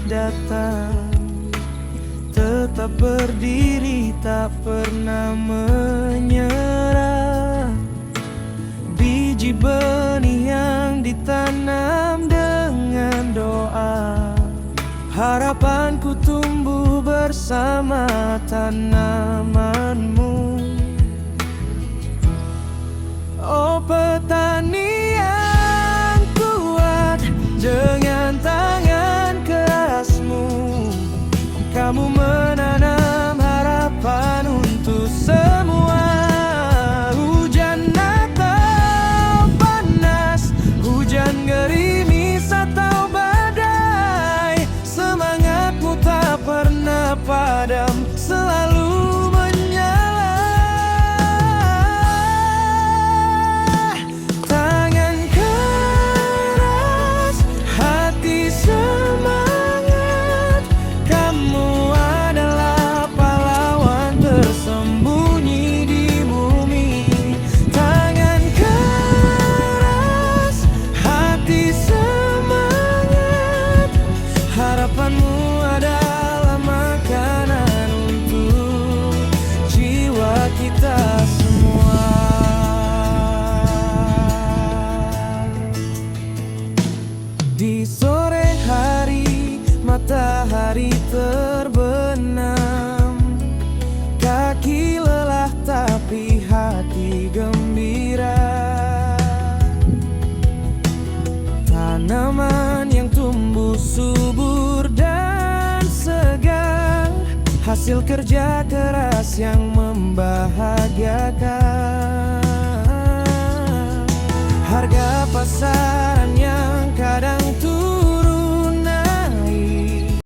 datang, tetap berdiri tak pernah menyerah. Biji benih yang ditanam dengan doa, harapanku tumbuh bersama tanamanmu. Oh petani yang kuat, dengan tangan kerasmu kamu menanam harapan untuk semua. Hujan atau panas, hujan gerimis atau badai, semangatmu tak pernah padam, selalu menyala. Tangan keras, hati semangat, kamu adalah pahlawan tersembunyi di bumi. Tangan keras, hati semangat, harapanmu adalah makanan untuk jiwa kita semua. Di sore hari matahari terbenam, kaki lelah tapi hati gembira. Tanaman yang tumbuh subur dan segar, hasil kerja keras yang membahagiakan. Harga pasar